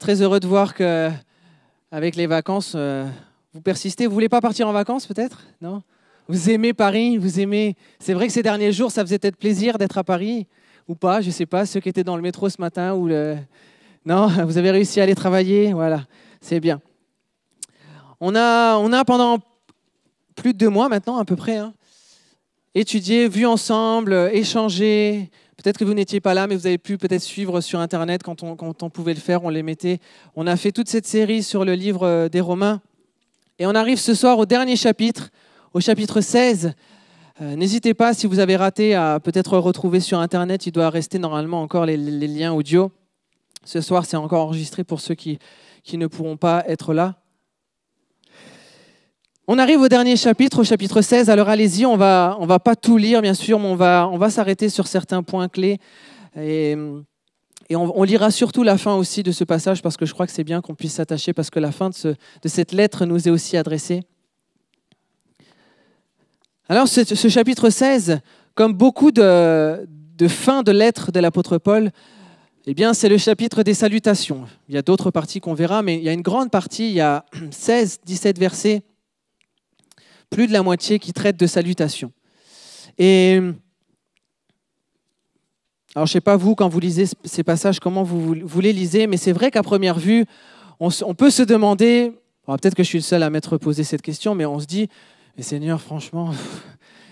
très heureux de voir que, avec les vacances, vous persistez. Vous voulez pas partir en vacances, peut-être? Non? Vous aimez Paris? Vous aimez... C'est vrai que ces derniers jours, ça faisait peut-être plaisir d'être à Paris ou pas, je sais pas. Ceux qui étaient dans le métro ce matin ou le... Non, vous avez réussi à aller travailler. Voilà, c'est bien. On a pendant plus de 2 mois maintenant, à peu près, hein, étudié, vu ensemble, échangé. Peut-être que vous n'étiez pas là, mais vous avez pu peut-être suivre sur Internet quand on pouvait le faire, on les mettait. On a fait toute cette série sur le livre des Romains. Et on arrive ce soir au dernier chapitre, au chapitre 16. N'hésitez pas, si vous avez raté, à peut-être retrouver sur Internet. Il doit rester normalement encore les liens audio. Ce soir, c'est encore enregistré pour ceux qui ne pourront pas être là. On arrive au dernier chapitre, au chapitre 16. Alors allez-y, on va pas tout lire, bien sûr, mais on va s'arrêter sur certains points clés. Et on lira surtout la fin aussi de ce passage, parce que je crois que c'est bien qu'on puisse s'attacher, parce que la fin de cette lettre nous est aussi adressée. Alors ce chapitre 16, comme beaucoup de fins de lettres de l'apôtre Paul, eh bien, c'est le chapitre des salutations. Il y a d'autres parties qu'on verra, mais il y a une grande partie, il y a 16, 17 versets, plus de la moitié qui traitent de salutations. Et alors, je ne sais pas vous, quand vous lisez ces passages, comment vous les lisez, mais c'est vrai qu'à première vue, on peut se demander, peut-être que je suis le seul à m'être posé cette question, mais on se dit, mais Seigneur, franchement,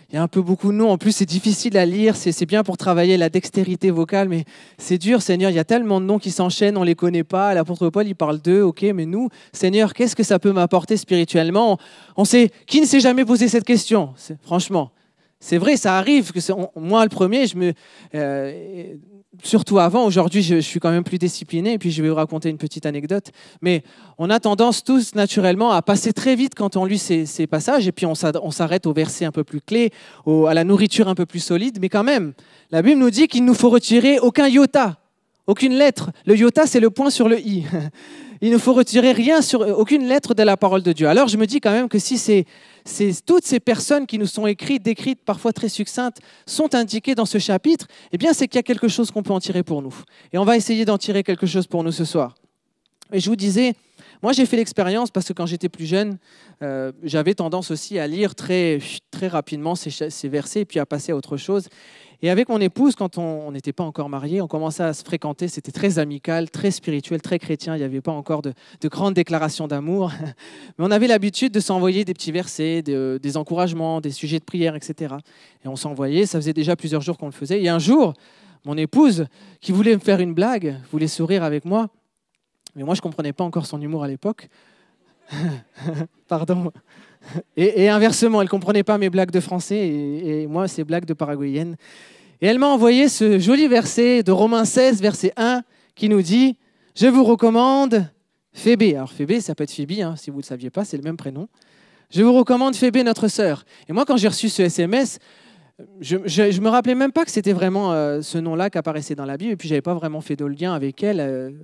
il y a un peu beaucoup de noms. En plus, c'est difficile à lire. C'est bien pour travailler la dextérité vocale, mais c'est dur, Seigneur. Il y a tellement de noms qui s'enchaînent, on ne les connaît pas. L'apôtre Paul, il parle d'eux. OK, mais nous, Seigneur, qu'est-ce que ça peut m'apporter spirituellement? Qui ne s'est jamais posé cette question? Franchement, c'est vrai, ça arrive. Moi, le premier, surtout avant, aujourd'hui, je suis quand même plus discipliné. Et puis, je vais vous raconter une petite anecdote. Mais on a tendance tous, naturellement, à passer très vite quand on lit ces passages. Et puis, on s'arrête aux versets un peu plus clés, à la nourriture un peu plus solide. Mais quand même, la Bible nous dit qu'il ne nous faut retirer aucun iota, aucune lettre. Le iota, c'est le point sur le i. Il ne faut retirer rien sur aucune lettre de la parole de Dieu. Alors, je me dis quand même que si toutes ces personnes qui nous sont décrites, parfois très succinctes, sont indiquées dans ce chapitre, eh bien, c'est qu'il y a quelque chose qu'on peut en tirer pour nous. Et on va essayer d'en tirer quelque chose pour nous ce soir. Et je vous disais, moi, j'ai fait l'expérience parce que quand j'étais plus jeune, j'avais tendance aussi à lire très, très rapidement ces versets et puis à passer à autre chose. Et avec mon épouse, quand on n'était pas encore mariés, on commençait à se fréquenter. C'était très amical, très spirituel, très chrétien. Il n'y avait pas encore de grandes déclarations d'amour. Mais on avait l'habitude de s'envoyer des petits versets, des encouragements, des sujets de prière, etc. Et on s'envoyait. Ça faisait déjà plusieurs jours qu'on le faisait. Et un jour, mon épouse, qui voulait me faire une blague, voulait sourire avec moi. Mais moi, je ne comprenais pas encore son humour à l'époque. Pardon. Et inversement, elle ne comprenait pas mes blagues de français et moi, ces blagues de paraguayenne. Et elle m'a envoyé ce joli verset de Romains 16, verset 1, qui nous dit « Je vous recommande Phébé ». Alors Phébé, ça peut être Phoebe, hein, si vous ne le saviez pas, c'est le même prénom. « Je vous recommande Phébé, notre sœur ». Et moi, quand j'ai reçu ce SMS, je ne me rappelais même pas que c'était vraiment ce nom-là qui apparaissait dans la Bible. Et puis, je n'avais pas vraiment fait de lien avec elle.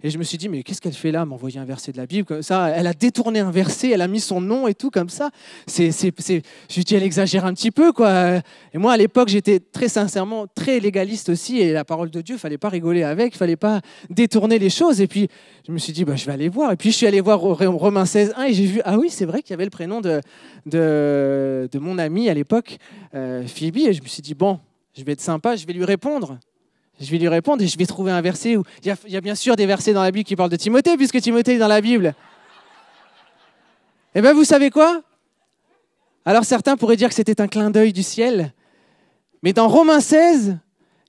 Et je me suis dit, mais qu'est-ce qu'elle fait là, m'envoyer un verset de la Bible comme ça? Elle a détourné un verset, elle a mis son nom et tout comme ça. Je me dis, elle exagère un petit peu, quoi. Et moi, à l'époque, j'étais très sincèrement très légaliste aussi. Et la parole de Dieu, il ne fallait pas rigoler avec, il ne fallait pas détourner les choses. Et puis, je me suis dit, je vais aller voir. Et puis, je suis allé voir Romains 16, 1 et j'ai vu, ah oui, c'est vrai qu'il y avait le prénom de mon amie à l'époque, Phoebe. Et je me suis dit, bon, je vais être sympa, je vais lui répondre. Je vais lui répondre et je vais trouver un verset où... Il y a bien sûr des versets dans la Bible qui parlent de Timothée, puisque Timothée est dans la Bible. Eh bien, vous savez quoi? Alors, certains pourraient dire que c'était un clin d'œil du ciel. Mais dans Romains 16,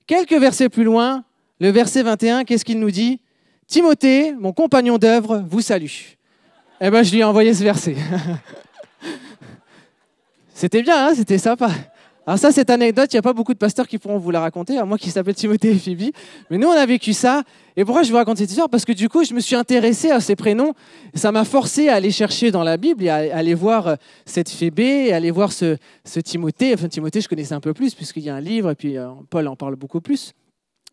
quelques versets plus loin, le verset 21, qu'est-ce qu'il nous dit? « Timothée, mon compagnon d'œuvre, vous salue. » Eh bien, je lui ai envoyé ce verset. C'était bien, hein, c'était sympa. Alors ça, cette anecdote, il n'y a pas beaucoup de pasteurs qui pourront vous la raconter, à moi qui s'appelle Timothée et Phoebe. Mais nous, on a vécu ça. Et pourquoi je vous raconte cette histoire? Parce que du coup, je me suis intéressé à ces prénoms. Ça m'a forcé à aller chercher dans la Bible et à aller voir cette Phoebe, et à aller voir ce Timothée. Enfin, Timothée, je connaissais un peu plus, puisqu'il y a un livre, et puis Paul en parle beaucoup plus.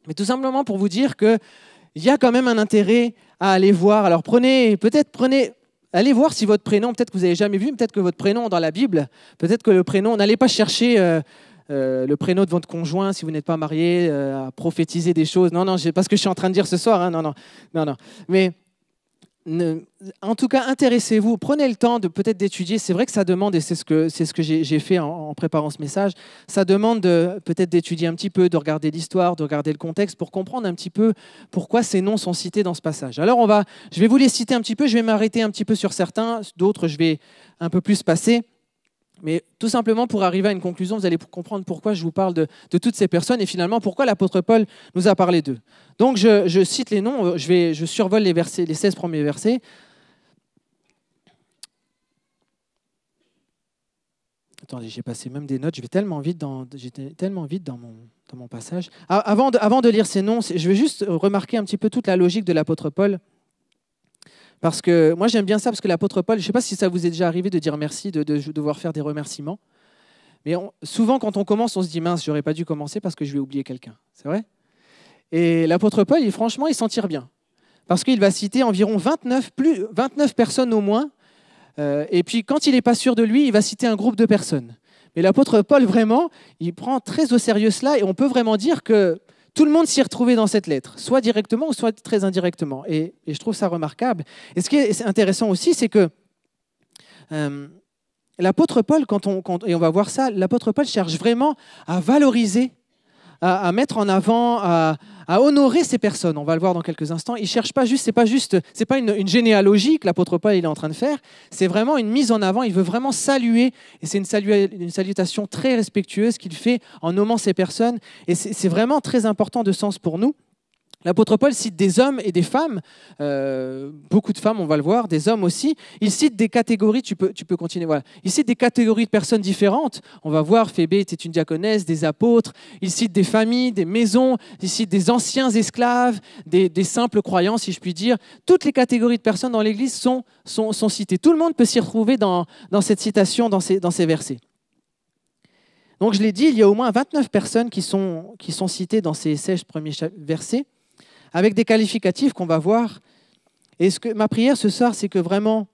Mais tout simplement pour vous dire qu'il y a quand même un intérêt à aller voir. Alors allez voir si votre prénom, peut-être que vous n'avez jamais vu, peut-être que votre prénom dans la Bible, peut-être que le prénom, n'allez pas chercher le prénom de votre conjoint si vous n'êtes pas marié, à prophétiser des choses. Non, non, pas ce que je suis en train de dire ce soir. Hein, non, non, non, non. Mais en tout cas, intéressez-vous, prenez le temps de peut-être d'étudier. C'est vrai que ça demande, et c'est ce que j'ai fait en préparant ce message, ça demande peut-être d'étudier un petit peu, de regarder l'histoire, de regarder le contexte pour comprendre un petit peu pourquoi ces noms sont cités dans ce passage. Alors, je vais vous les citer un petit peu, je vais m'arrêter un petit peu sur certains, d'autres je vais un peu plus passer. Mais tout simplement pour arriver à une conclusion, vous allez comprendre pourquoi je vous parle de toutes ces personnes et finalement pourquoi l'apôtre Paul nous a parlé d'eux. Donc je cite les noms, je survole les 16 premiers versets. Attendez, j'ai passé même des notes, j'étais tellement vite dans mon passage. Avant de lire ces noms, je vais juste remarquer un petit peu toute la logique de l'apôtre Paul. Parce que moi, j'aime bien ça, parce que l'apôtre Paul, je ne sais pas si ça vous est déjà arrivé de dire merci, de devoir faire des remerciements. Mais souvent, quand on commence, on se dit, mince, je n'aurais pas dû commencer parce que je vais oublier quelqu'un. C'est vrai ? Et l'apôtre Paul, franchement, il s'en tire bien. Parce qu'il va citer environ 29 personnes au moins. Et puis, quand il n'est pas sûr de lui, il va citer un groupe de personnes. Mais l'apôtre Paul, vraiment, il prend très au sérieux cela. Et on peut vraiment dire que tout le monde s'y est retrouvé dans cette lettre, soit directement ou soit très indirectement. Et je trouve ça remarquable. Et ce qui est intéressant aussi, c'est que l'apôtre Paul, et on va voir ça, l'apôtre Paul cherche vraiment à valoriser, à mettre en avant, à honorer ces personnes. On va le voir dans quelques instants. Il cherche pas juste, c'est pas une généalogie que l'apôtre Paul il est en train de faire. C'est vraiment une mise en avant. Il veut vraiment saluer, et c'est une salutation très respectueuse qu'il fait en nommant ces personnes. Et c'est vraiment très important de sens pour nous. L'apôtre Paul cite des hommes et des femmes, beaucoup de femmes, on va le voir, des hommes aussi. Il cite des catégories, tu peux continuer, voilà. Il cite des catégories de personnes différentes. On va voir, Phébé était une diaconesse, des apôtres. Il cite des familles, des maisons. Il cite des anciens esclaves, des simples croyants, si je puis dire. Toutes les catégories de personnes dans l'Église sont citées. Tout le monde peut s'y retrouver dans cette citation, dans ces versets. Donc je l'ai dit, il y a au moins 29 personnes qui sont citées dans ces 16 premiers versets, avec des qualificatifs qu'on va voir. Et ma prière ce soir, c'est que vraiment,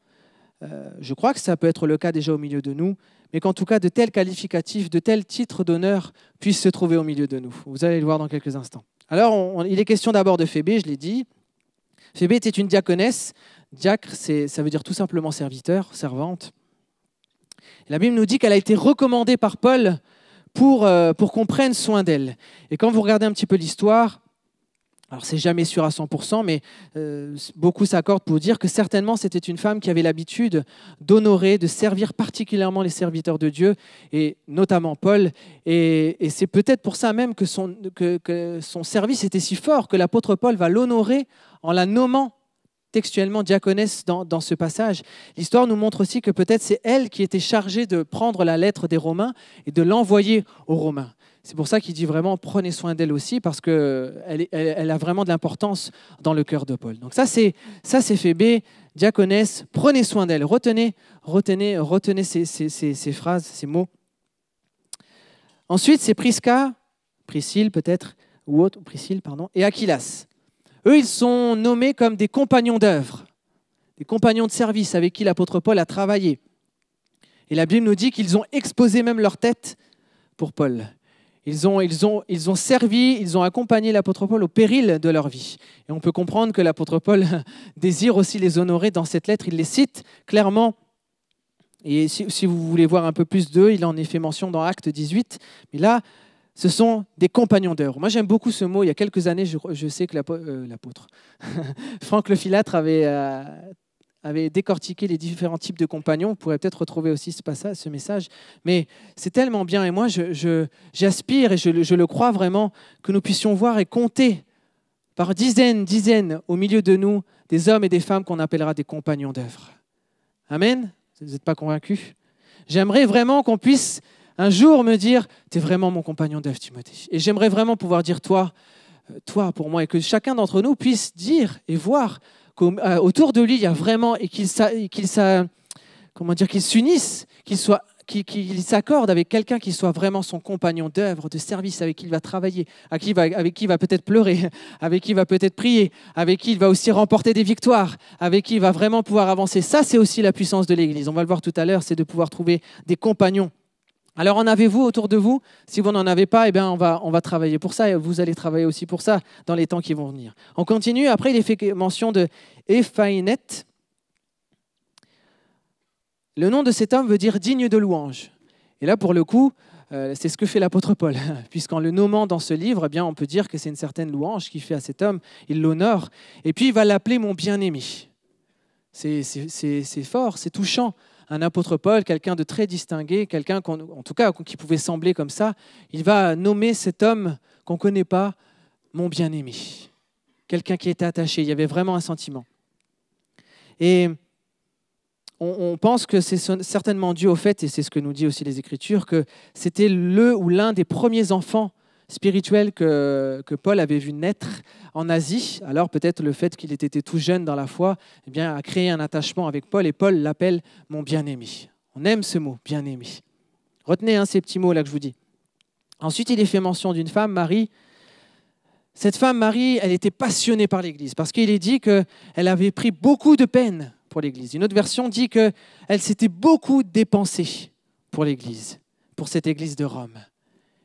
je crois que ça peut être le cas déjà au milieu de nous, mais qu'en tout cas, de tels qualificatifs, de tels titres d'honneur puissent se trouver au milieu de nous. Vous allez le voir dans quelques instants. Alors, il est question d'abord de Phébé, je l'ai dit. Phébé était une diaconesse. Diacre, ça veut dire tout simplement serviteur, servante. La Bible nous dit qu'elle a été recommandée par Paul pour qu'on prenne soin d'elle. Et quand vous regardez un petit peu l'histoire, alors c'est jamais sûr à 100%, mais beaucoup s'accordent pour dire que certainement c'était une femme qui avait l'habitude d'honorer, de servir particulièrement les serviteurs de Dieu, et notamment Paul. Et c'est peut-être pour ça même que son service était si fort que l'apôtre Paul va l'honorer en la nommant textuellement diaconesse dans ce passage. L'histoire nous montre aussi que peut-être c'est elle qui était chargée de prendre la lettre des Romains et de l'envoyer aux Romains. C'est pour ça qu'il dit vraiment prenez soin d'elle aussi, parce qu'elle a vraiment de l'importance dans le cœur de Paul. Donc ça c'est Phébé, diaconesse, prenez soin d'elle. Retenez ces phrases, ces mots. Ensuite c'est Priscille peut-être, ou autre, Priscille, pardon, et Aquilas. Eux, ils sont nommés comme des compagnons d'œuvre, des compagnons de service avec qui l'apôtre Paul a travaillé. Et la Bible nous dit qu'ils ont exposé même leur tête pour Paul. Ils ont servi, ils ont accompagné l'apôtre Paul au péril de leur vie. Et on peut comprendre que l'apôtre Paul désire aussi les honorer dans cette lettre. Il les cite clairement. Et si vous voulez voir un peu plus d'eux, il en est fait mention dans Actes 18. Mais là, ce sont des compagnons d'œuvre. Moi, j'aime beaucoup ce mot. Il y a quelques années, je sais que l'apôtre Franck Lefilâtre avait décortiqué les différents types de compagnons. On pourrait peut-être retrouver aussi ce message. Mais c'est tellement bien. Et moi, j'aspire et je le crois vraiment que nous puissions voir et compter par dizaines au milieu de nous des hommes et des femmes qu'on appellera des compagnons d'œuvre. Amen. Vous n'êtes pas convaincus? J'aimerais vraiment qu'on puisse un jour me dire, tu es vraiment mon compagnon d'œuvre, Timothée. Et j'aimerais vraiment pouvoir dire toi pour moi, et que chacun d'entre nous puisse dire et voir qu'autour de lui, il y a vraiment, et qu'il s'unisse, qu'il s'accorde avec quelqu'un qui soit vraiment son compagnon d'œuvre, de service, avec qui il va travailler, avec qui il va peut-être pleurer, avec qui il va peut-être prier, avec qui il va aussi remporter des victoires, avec qui il va vraiment pouvoir avancer. Ça, c'est aussi la puissance de l'Église. On va le voir tout à l'heure, c'est de pouvoir trouver des compagnons Alors en avez-vous autour de vous? Si vous n'en avez pas, eh bien, on va travailler pour ça et vous allez travailler aussi pour ça dans les temps qui vont venir. On continue. Après, il est fait mention de Éphaïnet. Le nom de cet homme veut dire digne de louange. Et là, pour le coup, c'est ce que fait l'apôtre Paul, puisqu'en le nommant dans ce livre, eh bien, on peut dire que c'est une certaine louange qu'il fait à cet homme. Il l'honore. Et puis, il va l'appeler mon bien-aimé. C'est fort, c'est touchant. Un apôtre Paul, quelqu'un de très distingué, quelqu'un en tout cas qui pouvait sembler comme ça, il va nommer cet homme qu'on ne connaît pas, mon bien-aimé. Quelqu'un qui était attaché, il y avait vraiment un sentiment. Et on pense que c'est certainement dû au fait, et c'est ce que nous dit aussi les Écritures, que c'était le ou l'un des premiers enfants spirituels que Paul avait vu naître en Asie. Alors peut-être le fait qu'il était tout jeune dans la foi, eh bien, a créé un attachement avec Paul, et Paul l'appelle mon bien-aimé. On aime ce mot, bien-aimé. Retenez ces petits mots là que je vous dis. Ensuite, il est fait mention d'une femme, Marie. Cette femme, Marie, elle était passionnée par l'Église, parce qu'il est dit qu'elle avait pris beaucoup de peine pour l'Église. Une autre version dit qu'elle s'était beaucoup dépensée pour l'Église, pour cette Église de Rome.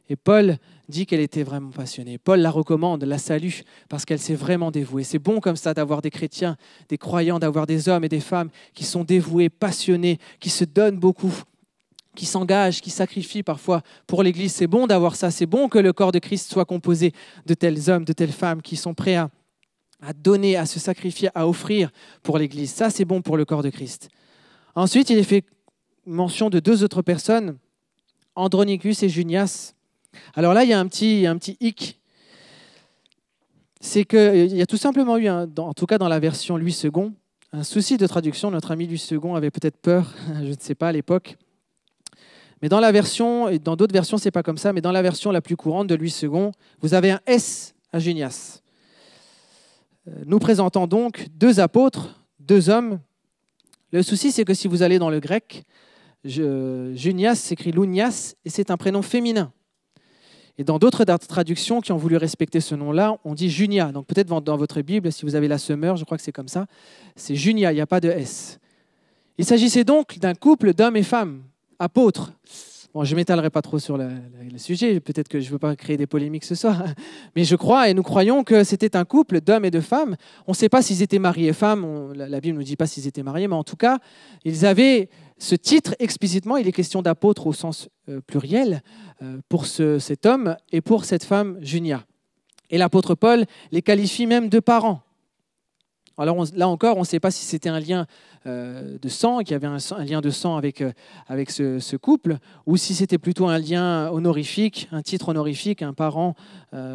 Et Paul dit qu'elle était vraiment passionnée. Paul la recommande, la salue, parce qu'elle s'est vraiment dévouée. C'est bon comme ça d'avoir des chrétiens, des croyants, d'avoir des hommes et des femmes qui sont dévoués, passionnés, qui se donnent beaucoup, qui s'engagent, qui sacrifient parfois pour l'Église. C'est bon d'avoir ça. C'est bon que le corps de Christ soit composé de tels hommes, de telles femmes qui sont prêts à donner, à se sacrifier, à offrir pour l'Église. Ça, c'est bon pour le corps de Christ. Ensuite, il est fait mention de 2 autres personnes, Andronicus et Junias. Alors là, il y a un petit hic. C'est qu'il y a tout simplement eu, en tout cas dans la version Louis II, un souci de traduction. Notre ami Louis II avait peut-être peur, je ne sais pas à l'époque. Mais dans la version, et dans d'autres versions, ce n'est pas comme ça, mais dans la version la plus courante de Louis II, vous avez un S à Junias. Nous présentons donc 2 apôtres, 2 hommes. Le souci, c'est que si vous allez dans le grec, Junias s'écrit Lounias et c'est un prénom féminin. Et dans d'autres traductions qui ont voulu respecter ce nom-là, on dit Junia. Donc peut-être dans votre Bible, si vous avez la Semeur, je crois que c'est comme ça, c'est Junia, il n'y a pas de S. Il s'agissait donc d'un couple d'hommes et femmes, apôtres. Bon, je ne m'étalerai pas trop sur le sujet, peut-être que je ne veux pas créer des polémiques ce soir, mais je crois et nous croyons que c'était un couple d'hommes et de femmes. On ne sait pas s'ils étaient mariés et femmes, la Bible ne nous dit pas s'ils étaient mariés, mais en tout cas, ils avaient ce titre explicitement, il est question d'apôtre au sens pluriel, pour cet homme et pour cette femme Junia. Et l'apôtre Paul les qualifie même de parents. Alors là encore, on ne sait pas si c'était un lien de sang, qu'il y avait un lien de sang avec ce couple, ou si c'était plutôt un lien honorifique, un titre honorifique, un parent,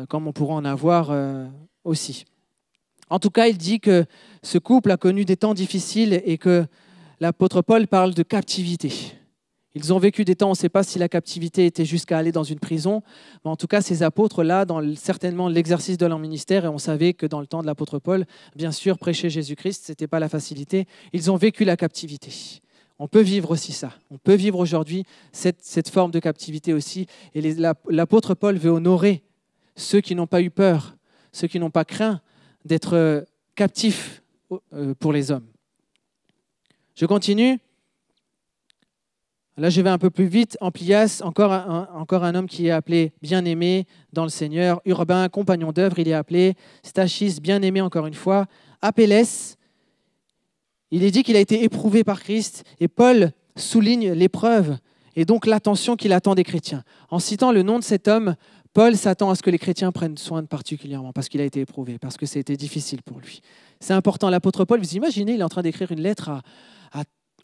comme on pourra en avoir aussi. En tout cas, il dit que ce couple a connu des temps difficiles et que l'apôtre Paul parle de captivité. Ils ont vécu des temps, on ne sait pas si la captivité était jusqu'à aller dans une prison, mais en tout cas, ces apôtres-là, dans certainement l'exercice de leur ministère, et on savait que dans le temps de l'apôtre Paul, bien sûr, prêcher Jésus-Christ, ce n'était pas la facilité, ils ont vécu la captivité. On peut vivre aussi ça. On peut vivre aujourd'hui cette forme de captivité aussi. Et l'apôtre Paul veut honorer ceux qui n'ont pas eu peur, ceux qui n'ont pas craint d'être captifs pour les hommes. Je continue. Là, je vais un peu plus vite. Amplias, encore un homme qui est appelé bien-aimé dans le Seigneur. Urbain, compagnon d'œuvre, il est appelé. Stachys, bien-aimé encore une fois. Apelles, il est dit qu'il a été éprouvé par Christ. Et Paul souligne l'épreuve et donc l'attention qu'il attend des chrétiens. En citant le nom de cet homme, Paul s'attend à ce que les chrétiens prennent soin particulièrement parce qu'il a été éprouvé, parce que ça a été difficile pour lui. C'est important. L'apôtre Paul, vous imaginez, il est en train d'écrire une lettre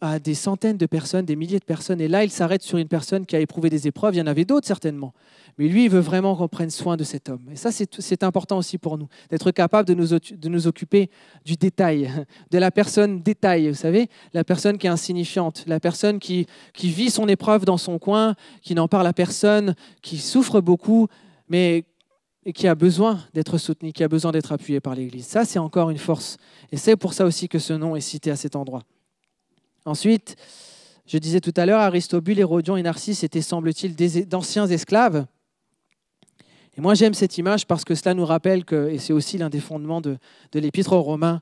à des centaines de personnes, des milliers de personnes. Et là, il s'arrête sur une personne qui a éprouvé des épreuves. Il y en avait d'autres, certainement. Mais lui, il veut vraiment qu'on prenne soin de cet homme. Et ça, c'est important aussi pour nous, d'être capable de nous occuper du détail, de la personne détail, vous savez, la personne qui est insignifiante, la personne qui vit son épreuve dans son coin, qui n'en parle à personne, qui souffre beaucoup, mais qui a besoin d'être soutenu, qui a besoin d'être appuyé par l'Église. Ça, c'est encore une force. Et c'est pour ça aussi que ce nom est cité à cet endroit. Ensuite, je disais tout à l'heure, Aristobule, Hérodion et Narcisse étaient, semble-t-il, d'anciens esclaves. Et moi, j'aime cette image parce que cela nous rappelle, et c'est aussi l'un des fondements de l'Épître aux Romains,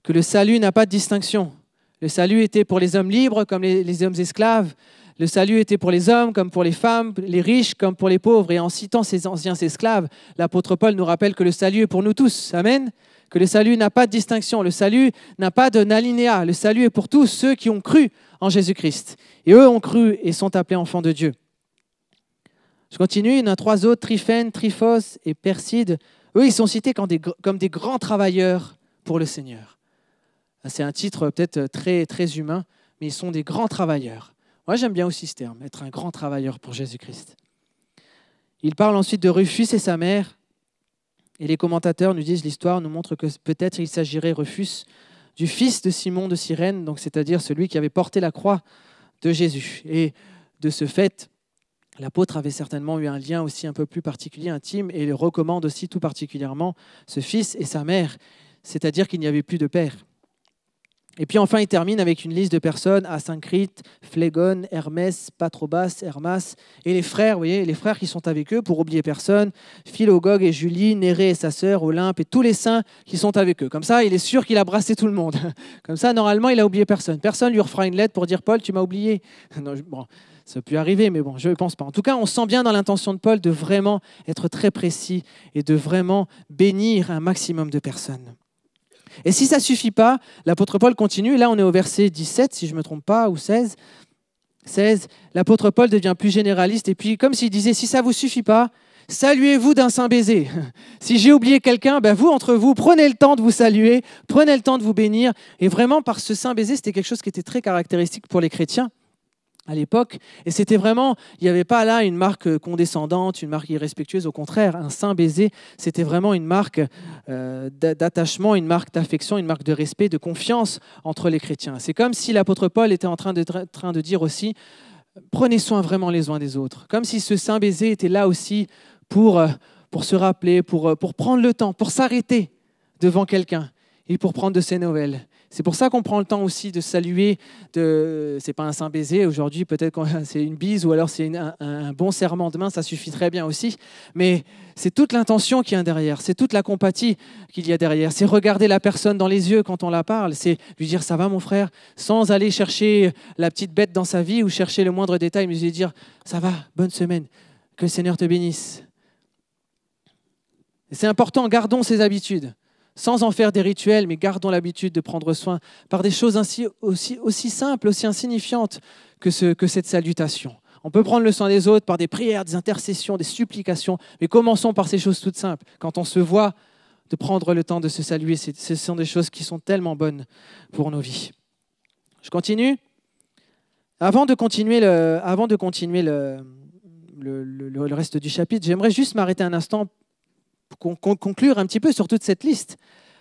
que le salut n'a pas de distinction. Le salut était pour les hommes libres comme les hommes esclaves. Le salut était pour les hommes comme pour les femmes, les riches comme pour les pauvres. Et en citant ces anciens esclaves, l'apôtre Paul nous rappelle que le salut est pour nous tous. Amen. Que le salut n'a pas de distinction, le salut n'a pas d'alinéa. Le salut est pour tous ceux qui ont cru en Jésus-Christ. Et eux ont cru et sont appelés enfants de Dieu. Je continue, il y en a 3 autres, Tryphène, Tryphos et Perside. Eux, ils sont cités comme des grands travailleurs pour le Seigneur. C'est un titre peut-être très, très humain, mais ils sont des grands travailleurs. Moi, j'aime bien aussi ce terme, être un grand travailleur pour Jésus-Christ. Il parle ensuite de Rufus et sa mère. Et les commentateurs nous disent, l'histoire nous montre que peut-être il s'agirait, Rufus, du fils de Simon de Cyrène, donc c'est-à-dire celui qui avait porté la croix de Jésus. Et de ce fait, l'apôtre avait certainement eu un lien aussi un peu plus particulier, intime, et il recommande aussi tout particulièrement ce fils et sa mère, c'est-à-dire qu'il n'y avait plus de père. Et puis enfin, il termine avec une liste de personnes, Asyncrite, Phlégon, Hermès, Patrobas, Hermas, et les frères, vous voyez, les frères qui sont avec eux, pour oublier personne, Philogog et Julie, Nérée et sa sœur, Olympe, et tous les saints qui sont avec eux. Comme ça, il est sûr qu'il a brassé tout le monde. Comme ça, normalement, il a oublié personne. Personne lui refera une lettre pour dire « Paul, tu m'as oublié ». Non, bon, ça peut arriver, mais bon, je ne pense pas. En tout cas, on sent bien dans l'intention de Paul de vraiment être très précis et de vraiment bénir un maximum de personnes. Et si ça ne suffit pas, l'apôtre Paul continue. Là, on est au verset 17, si je ne me trompe pas, ou 16. 16, l'apôtre Paul devient plus généraliste. Et puis, comme s'il disait, si ça ne vous suffit pas, saluez-vous d'un saint baiser. Si j'ai oublié quelqu'un, ben vous, entre vous, prenez le temps de vous saluer, prenez le temps de vous bénir. Et vraiment, par ce saint baiser, c'était quelque chose qui était très caractéristique pour les chrétiens à l'époque. Et c'était vraiment, il n'y avait pas là une marque condescendante, une marque irrespectueuse. Au contraire, un saint baiser, c'était vraiment une marque d'attachement, une marque d'affection, une marque de respect, de confiance entre les chrétiens. C'est comme si l'apôtre Paul était en train de dire aussi, prenez soin vraiment les uns des autres. Comme si ce saint baiser était là aussi pour se rappeler, pour prendre le temps, pour s'arrêter devant quelqu'un et pour prendre de ses nouvelles. C'est pour ça qu'on prend le temps aussi de saluer. C'est pas un saint baiser aujourd'hui, peut-être que c'est une bise ou alors c'est un bon serment de main, ça suffit très bien aussi. Mais c'est toute l'intention qu'il y a derrière, c'est toute la compatie qu'il y a derrière. C'est regarder la personne dans les yeux quand on la parle, c'est lui dire ça va mon frère, sans aller chercher la petite bête dans sa vie ou chercher le moindre détail, mais lui dire ça va, bonne semaine, que le Seigneur te bénisse. Et c'est important, gardons ces habitudes. Sans en faire des rituels, mais gardons l'habitude de prendre soin par des choses aussi simples, aussi insignifiantes que cette salutation. On peut prendre le soin des autres par des prières, des intercessions, des supplications, mais commençons par ces choses toutes simples. Quand on se voit, de prendre le temps de se saluer, ce sont des choses qui sont tellement bonnes pour nos vies. Je continue. Avant de continuer le reste du chapitre, j'aimerais juste m'arrêter un instant pour conclure un petit peu sur toute cette liste.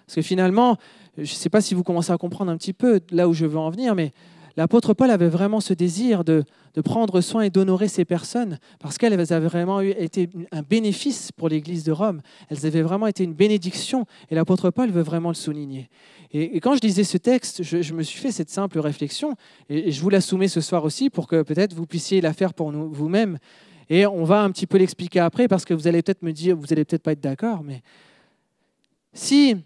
Parce que finalement, je ne sais pas si vous commencez à comprendre un petit peu là où je veux en venir, mais l'apôtre Paul avait vraiment ce désir de prendre soin et d'honorer ces personnes parce qu'elles avaient vraiment été un bénéfice pour l'Église de Rome. Elles avaient vraiment été une bénédiction et l'apôtre Paul veut vraiment le souligner. Et quand je lisais ce texte, je me suis fait cette simple réflexion et je vous la soumets ce soir aussi pour que peut-être vous puissiez la faire pour vous-même. Et on va un petit peu l'expliquer après parce que vous allez peut-être me dire, vous n'allez peut-être pas être d'accord, mais si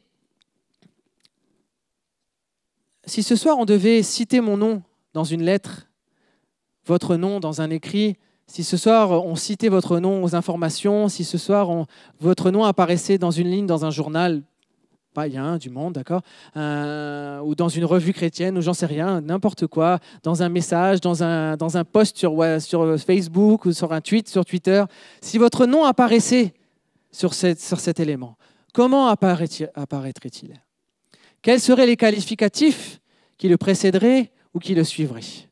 ce soir on devait citer mon nom dans une lettre, votre nom dans un écrit, si ce soir on citait votre nom aux informations, si ce soir votre nom apparaissait dans une ligne dans un journal, païen, du monde, d'accord, ou dans une revue chrétienne, ou j'en sais rien, n'importe quoi, dans un message, dans un post sur Facebook ou sur un tweet, sur Twitter, si votre nom apparaissait sur cet élément, comment apparaîtrait-il? Quels seraient les qualificatifs qui le précéderaient ou qui le suivraient?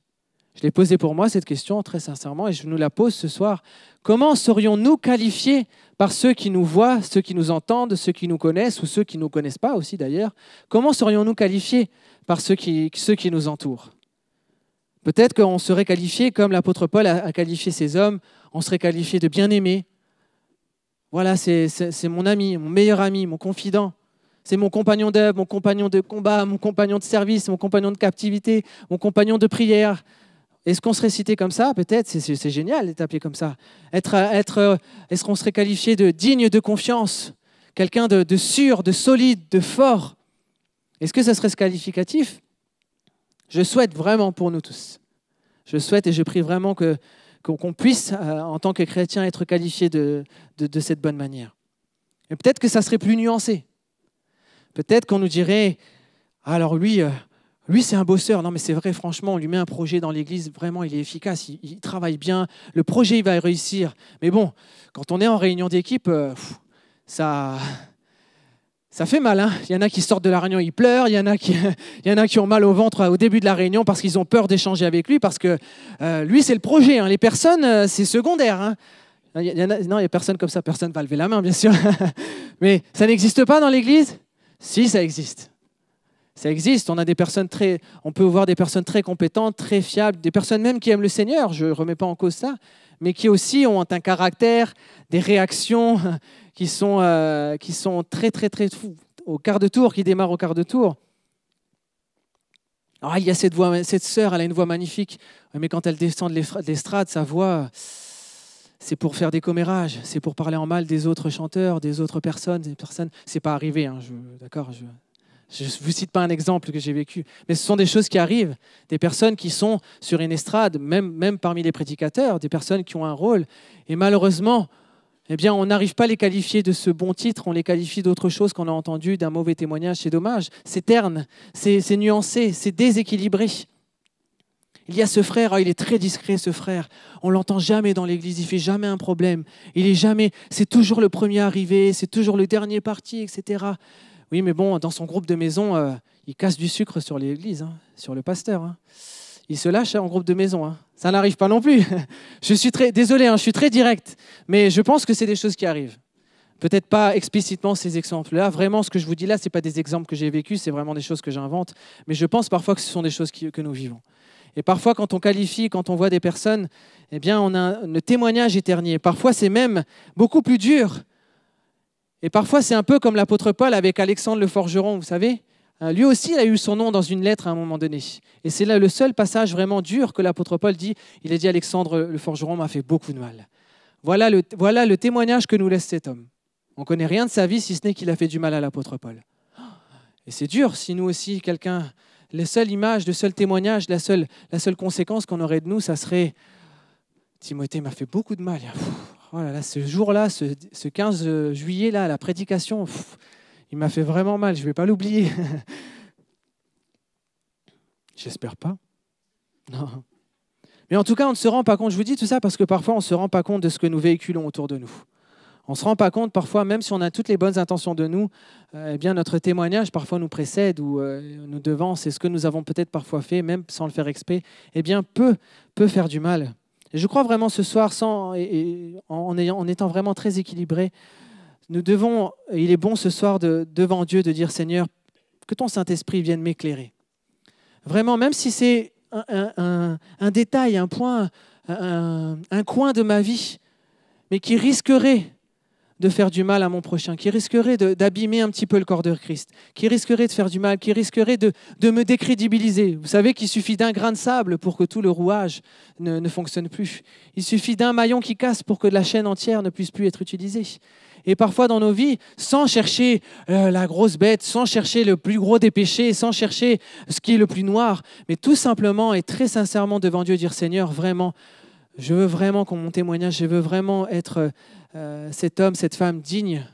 Je l'ai posé pour moi cette question très sincèrement et je nous la pose ce soir. Comment serions-nous qualifiés par ceux qui nous voient, ceux qui nous entendent, ceux qui nous connaissent ou ceux qui ne nous connaissent pas aussi d'ailleurs? Comment serions-nous qualifiés par ceux qui nous entourent? Peut-être qu'on serait qualifié, comme l'apôtre Paul a qualifié ces hommes, on serait qualifié de bien-aimé. Voilà, c'est mon ami, mon meilleur ami, mon confident. C'est mon compagnon d'œuvre, mon compagnon de combat, mon compagnon de service, mon compagnon de captivité, mon compagnon de prière. Est-ce qu'on serait cité comme ça? Peut-être, c'est génial d'être appelé comme ça. Est-ce qu'on serait qualifié de digne de confiance? Quelqu'un de sûr, de solide, de fort? Est-ce que ça serait ce qualificatif? Je souhaite vraiment pour nous tous. Je souhaite et je prie vraiment qu'on puisse, en tant que chrétien, être qualifié de cette bonne manière. Et peut-être que ça serait plus nuancé. Peut-être qu'on nous dirait, alors lui c'est un bosseur. Non mais c'est vrai, franchement, on lui met un projet dans l'église, vraiment il est efficace, il travaille bien, le projet il va réussir. Mais bon, quand on est en réunion d'équipe, ça fait mal. Hein. Il y en a qui sortent de la réunion, ils pleurent, il y en a qui ont mal au ventre au début de la réunion parce qu'ils ont peur d'échanger avec lui, parce que lui c'est le projet, hein. Les personnes c'est secondaire. Hein. Non, il y a personne comme ça, personne ne va lever la main bien sûr. Mais ça n'existe pas dans l'église ? Si, ça existe. Ça existe, on peut voir des personnes très compétentes, très fiables, des personnes même qui aiment le Seigneur, je ne remets pas en cause ça, mais qui aussi ont un caractère, des réactions qui sont très, très, très fous, au quart de tour, qui démarrent au quart de tour. Alors, il y a cette sœur, elle a une voix magnifique, mais quand elle descend de l'estrade, sa voix, c'est pour faire des commérages, c'est pour parler en mal des autres chanteurs, des autres personnes. C'est pas arrivé, hein, d'accord. Je ne vous cite pas un exemple que j'ai vécu, mais ce sont des choses qui arrivent. Des personnes qui sont sur une estrade, même parmi les prédicateurs, des personnes qui ont un rôle. Et malheureusement, eh bien, on n'arrive pas à les qualifier de ce bon titre, on les qualifie d'autre chose qu'on a entendu, d'un mauvais témoignage. C'est dommage, c'est terne, c'est nuancé, c'est déséquilibré. Il y a ce frère, il est très discret ce frère. On ne l'entend jamais dans l'église, il ne fait jamais un problème. C'est toujours le premier arrivé, c'est toujours le dernier parti, etc. Oui, mais bon, dans son groupe de maison, il casse du sucre sur l'église, hein, sur le pasteur. Hein. Il se lâche en groupe de maison. Hein. Ça n'arrive pas non plus. Je suis désolé, je suis très direct, mais je pense que c'est des choses qui arrivent. Peut-être pas explicitement ces exemples-là. Vraiment, ce que je vous dis là, ce n'est pas des exemples que j'ai vécus, c'est vraiment des choses que j'invente. Mais je pense parfois que ce sont des choses que nous vivons. Et parfois, quand on qualifie, quand on voit des personnes, eh bien, on a le témoignage éternier. Parfois, c'est même beaucoup plus dur. Et parfois, c'est un peu comme l'apôtre Paul avec Alexandre le forgeron, vous savez. Lui aussi, il a eu son nom dans une lettre à un moment donné. Et c'est là le seul passage vraiment dur que l'apôtre Paul dit. Il a dit « Alexandre le forgeron m'a fait beaucoup de mal ». Voilà le témoignage que nous laisse cet homme. On ne connaît rien de sa vie, si ce n'est qu'il a fait du mal à l'apôtre Paul. Et c'est dur si nous aussi, la seule image, le seul témoignage, la seule conséquence qu'on aurait de nous, ça serait « Timothée m'a fait beaucoup de mal ». Oh là là, ce jour-là, ce 15 juillet, là, la prédication, il m'a fait vraiment mal, je ne vais pas l'oublier. J'espère pas. Non. Mais en tout cas, on ne se rend pas compte, je vous dis tout ça parce que parfois, on ne se rend pas compte de ce que nous véhiculons autour de nous. On ne se rend pas compte, parfois, même si on a toutes les bonnes intentions de nous, eh bien, notre témoignage parfois nous précède ou nous devance, et ce que nous avons peut-être parfois fait, même sans le faire exprès, eh bien, peut faire du mal. Et je crois vraiment ce soir, en étant vraiment très équilibré, il est bon ce soir devant Dieu de dire « Seigneur, que ton Saint-Esprit vienne m'éclairer ». Vraiment, même si c'est un détail, un point, un coin de ma vie, mais qui risquerait de faire du mal à mon prochain, qui risquerait d'abîmer un petit peu le corps de Christ, qui risquerait de faire du mal, qui risquerait de me décrédibiliser. Vous savez qu'il suffit d'un grain de sable pour que tout le rouage ne fonctionne plus. Il suffit d'un maillon qui casse pour que la chaîne entière ne puisse plus être utilisée. Et parfois dans nos vies, sans chercher la grosse bête, sans chercher le plus gros des péchés, sans chercher ce qui est le plus noir, mais tout simplement et très sincèrement devant Dieu dire « Seigneur, vraiment, je veux vraiment qu'on mon témoignage, je veux vraiment être cet homme, cette femme digne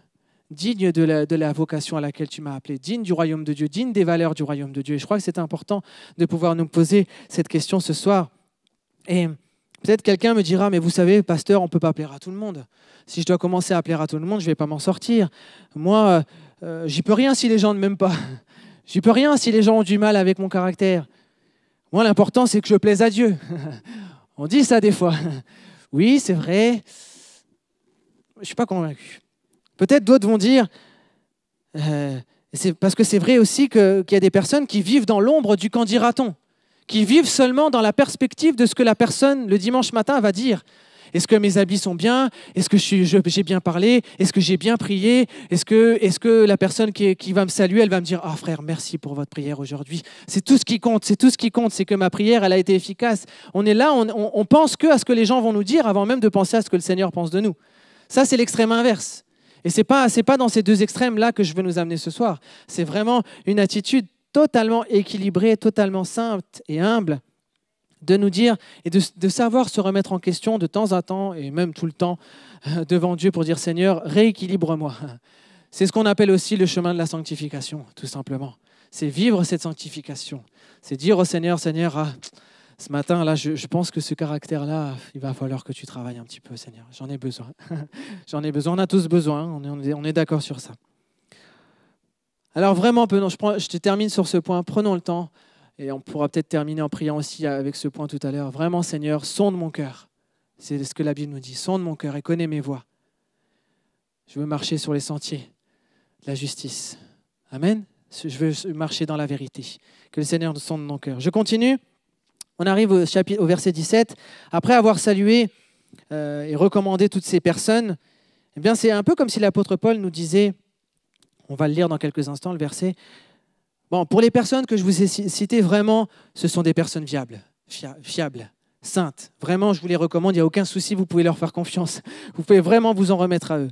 de la vocation à laquelle tu m'as appelé, digne du royaume de Dieu, digne des valeurs du royaume de Dieu. » Et je crois que c'est important de pouvoir nous poser cette question ce soir. Et peut-être quelqu'un me dira « Mais vous savez, pasteur, on ne peut pas plaire à tout le monde. Si je dois commencer à plaire à tout le monde, je ne vais pas m'en sortir. Moi, j'y peux rien si les gens ne m'aiment pas. J'y peux rien si les gens ont du mal avec mon caractère. Moi, l'important, c'est que je plaise à Dieu. » On dit ça des fois. Oui, c'est vrai. Je ne suis pas convaincu. Peut-être d'autres vont dire, parce que c'est vrai aussi qu'il y a des personnes qui vivent dans l'ombre du qu'en dira-t-on, qui vivent seulement dans la perspective de ce que la personne, le dimanche matin, va dire. Est-ce que mes habits sont bien? Est-ce que j'ai bien parlé? Est-ce que j'ai bien prié? Est-ce que la personne qui va me saluer, elle va me dire « Ah frère, merci pour votre prière aujourd'hui. » C'est tout ce qui compte, c'est tout ce qui compte, c'est que ma prière, elle a été efficace. On est là, on pense que à ce que les gens vont nous dire avant même de penser à ce que le Seigneur pense de nous. Ça, c'est l'extrême inverse. Et c'est pas dans ces deux extrêmes-là que je veux nous amener ce soir. C'est vraiment une attitude totalement équilibrée, totalement sainte et humble de nous dire et de savoir se remettre en question de temps à temps, et même tout le temps, devant Dieu pour dire « Seigneur, rééquilibre-moi ». C'est ce qu'on appelle aussi le chemin de la sanctification, tout simplement. C'est vivre cette sanctification. C'est dire au Seigneur, « Seigneur, ce matin, là, je pense que ce caractère-là, il va falloir que tu travailles un petit peu, Seigneur. J'en ai besoin. J'en ai besoin, on a tous besoin, on est d'accord sur ça. » Alors vraiment, je te termine sur ce point, prenons le temps, et on pourra peut-être terminer en priant aussi avec ce point tout à l'heure. Vraiment, Seigneur, sonde mon cœur. C'est ce que la Bible nous dit. Sonde mon cœur et connais mes voies. Je veux marcher sur les sentiers de la justice. Amen. Je veux marcher dans la vérité. Que le Seigneur nous sonde mon cœur. Je continue. On arrive au verset 17. Après avoir salué et recommandé toutes ces personnes, eh bien, c'est un peu comme si l'apôtre Paul nous disait, on va le lire dans quelques instants, le verset. Bon, pour les personnes que je vous ai citées, vraiment, ce sont des personnes fiables, saintes. Vraiment, je vous les recommande, il n'y a aucun souci, vous pouvez leur faire confiance. Vous pouvez vraiment vous en remettre à eux.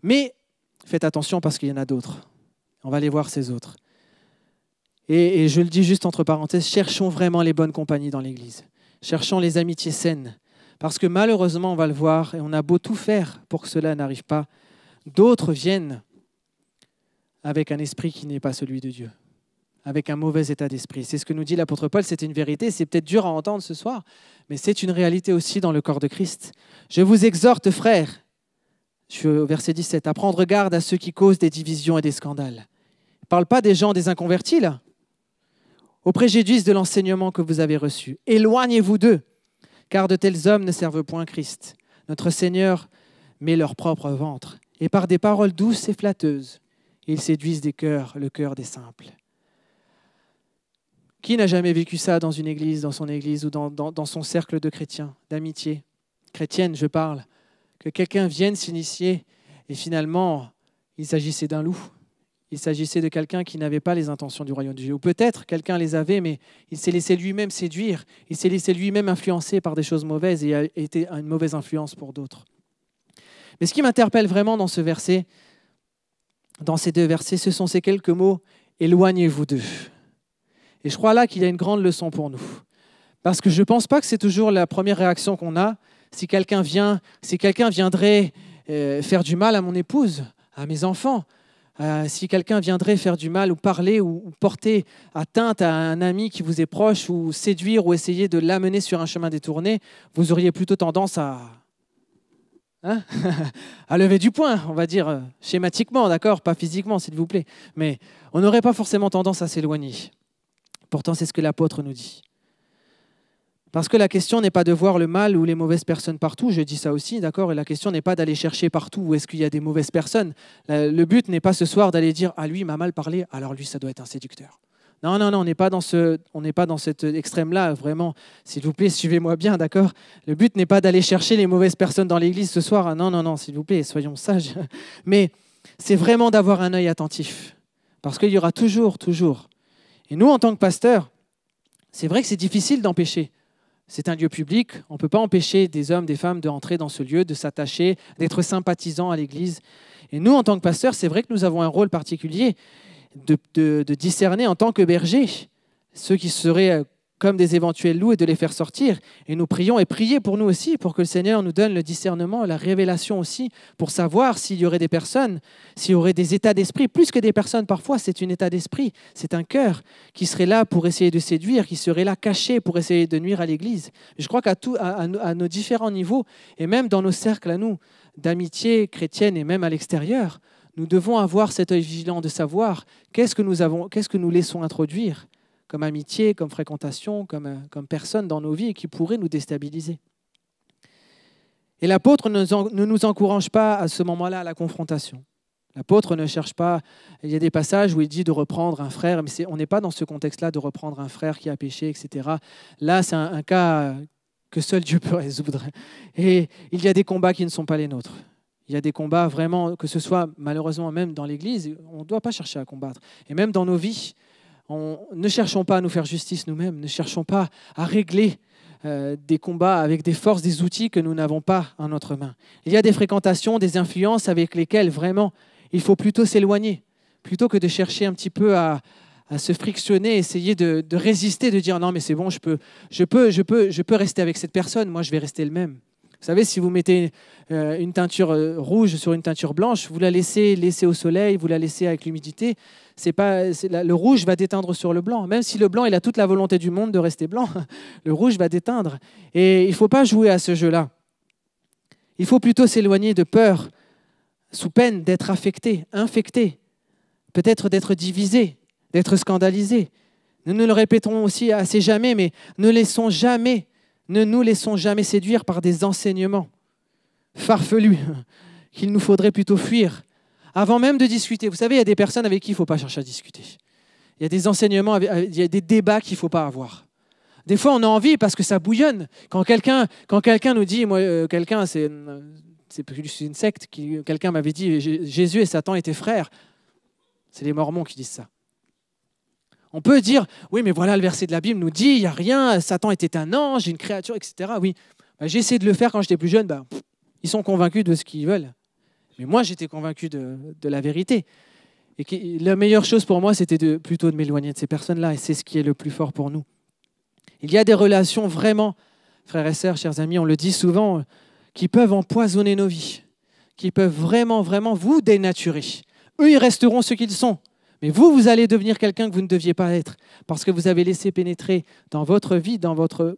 Mais faites attention parce qu'il y en a d'autres. On va aller voir ces autres. Et je le dis juste entre parenthèses, cherchons vraiment les bonnes compagnies dans l'Église. Cherchons les amitiés saines. Parce que malheureusement, on va le voir, et on a beau tout faire pour que cela n'arrive pas, d'autres viennent avec un esprit qui n'est pas celui de Dieu, avec un mauvais état d'esprit. C'est ce que nous dit l'apôtre Paul, c'est une vérité, c'est peut-être dur à entendre ce soir, mais c'est une réalité aussi dans le corps de Christ. Je vous exhorte, frères, je suis au verset 17, à prendre garde à ceux qui causent des divisions et des scandales. Il ne parle pas des gens, des inconvertis, là. Au préjudice de l'enseignement que vous avez reçu. Éloignez-vous d'eux, car de tels hommes ne servent point Christ. Notre Seigneur met leur propre ventre, et par des paroles douces et flatteuses, ils séduisent le cœur des simples. Qui n'a jamais vécu ça dans une église, dans son église ou dans son cercle de chrétiens, d'amitié chrétienne, je parle, que quelqu'un vienne s'initier et finalement, il s'agissait d'un loup. Il s'agissait de quelqu'un qui n'avait pas les intentions du royaume de Dieu. Ou peut-être quelqu'un les avait, mais il s'est laissé lui-même séduire, il s'est laissé lui-même influencer par des choses mauvaises et a été une mauvaise influence pour d'autres. Mais ce qui m'interpelle vraiment dans ce verset, dans ces deux versets, ce sont ces quelques mots « éloignez-vous d'eux ». Et je crois là qu'il y a une grande leçon pour nous. Parce que je ne pense pas que c'est toujours la première réaction qu'on a. Si quelqu'un viendrait faire du mal à mon épouse, à mes enfants, si quelqu'un viendrait faire du mal ou parler ou porter atteinte à un ami qui vous est proche ou séduire ou essayer de l'amener sur un chemin détourné, vous auriez plutôt tendance à lever du poing, on va dire schématiquement, d'accord, pas physiquement s'il vous plaît, mais on n'aurait pas forcément tendance à s'éloigner. Pourtant, c'est ce que l'apôtre nous dit. Parce que la question n'est pas de voir le mal ou les mauvaises personnes partout, je dis ça aussi, d'accord, et la question n'est pas d'aller chercher partout où est-ce qu'il y a des mauvaises personnes. Le but n'est pas ce soir d'aller dire « Ah, lui, il m'a mal parlé, alors lui, ça doit être un séducteur ». Non, on n'est pas dans cet extrême-là, vraiment. S'il vous plaît, suivez-moi bien, d'accord? Le but n'est pas d'aller chercher les mauvaises personnes dans l'église ce soir. Non, s'il vous plaît, soyons sages. Mais c'est vraiment d'avoir un œil attentif. Parce qu'il y aura toujours. Et nous, en tant que pasteurs, c'est vrai que c'est difficile d'empêcher. C'est un lieu public, on ne peut pas empêcher des hommes, des femmes d'entrer dans ce lieu, de s'attacher, d'être sympathisants à l'église. Et nous, en tant que pasteurs, c'est vrai que nous avons un rôle particulier de discerner en tant que bergers ceux qui seraient comme des éventuels loups et de les faire sortir. Et nous prions et priez pour nous aussi, pour que le Seigneur nous donne le discernement, la révélation aussi, pour savoir s'il y aurait des personnes, s'il y aurait des états d'esprit. Plus que des personnes, parfois, c'est un état d'esprit, c'est un cœur qui serait là pour essayer de séduire, qui serait là caché pour essayer de nuire à l'Église. Je crois qu'à nos différents niveaux, et même dans nos cercles à nous, d'amitié chrétienne et même à l'extérieur, nous devons avoir cet œil vigilant de savoir qu'est-ce que nous laissons introduire comme amitié, comme fréquentation, comme personne dans nos vies et qui pourrait nous déstabiliser. Et l'apôtre ne nous encourage pas à ce moment-là à la confrontation. L'apôtre ne cherche pas, il y a des passages où il dit de reprendre un frère, mais on n'est pas dans ce contexte-là de reprendre un frère qui a péché, etc. Là, c'est un cas que seul Dieu peut résoudre. Et il y a des combats qui ne sont pas les nôtres. Il y a des combats vraiment, que ce soit malheureusement même dans l'Église, on ne doit pas chercher à combattre. Et même dans nos vies, ne cherchons pas à nous faire justice nous-mêmes, ne cherchons pas à régler des combats avec des forces, des outils que nous n'avons pas en notre main. Il y a des fréquentations, des influences avec lesquelles vraiment il faut plutôt s'éloigner, plutôt que de chercher un petit peu à à se frictionner, essayer de résister, de dire non mais c'est bon, je peux rester avec cette personne, moi je vais rester le même. Vous savez, si vous mettez une teinture rouge sur une teinture blanche, vous la laissez au soleil, vous la laissez avec l'humidité, le rouge va déteindre sur le blanc. Même si le blanc il a toute la volonté du monde de rester blanc, le rouge va déteindre. Et il ne faut pas jouer à ce jeu-là. Il faut plutôt s'éloigner de peur, sous peine d'être affecté, infecté, peut-être d'être divisé, d'être scandalisé. Nous ne le répéterons aussi assez jamais, mais ne nous laissons jamais séduire par des enseignements farfelus qu'il nous faudrait plutôt fuir avant même de discuter. Vous savez, il y a des personnes avec qui il ne faut pas chercher à discuter. Il y a des enseignements, il y a des débats qu'il ne faut pas avoir. Des fois, on a envie parce que ça bouillonne. Quand quelqu'un nous dit, moi, quelqu'un, c'est plus une secte, quelqu'un m'avait dit Jésus et Satan étaient frères. C'est les Mormons qui disent ça. On peut dire, oui, mais voilà, le verset de la Bible nous dit, il n'y a rien, Satan était un ange, une créature, etc. Oui, j'ai essayé de le faire quand j'étais plus jeune, ils sont convaincus de ce qu'ils veulent. Mais moi, j'étais convaincu de la vérité. Et la meilleure chose pour moi, c'était plutôt de m'éloigner de ces personnes-là, et c'est ce qui est le plus fort pour nous. Il y a des relations vraiment, frères et sœurs, chers amis, on le dit souvent, qui peuvent empoisonner nos vies, qui peuvent vraiment, vraiment vous dénaturer. Eux, ils resteront ce qu'ils sont. Mais vous allez devenir quelqu'un que vous ne deviez pas être parce que vous avez laissé pénétrer dans votre vie, dans votre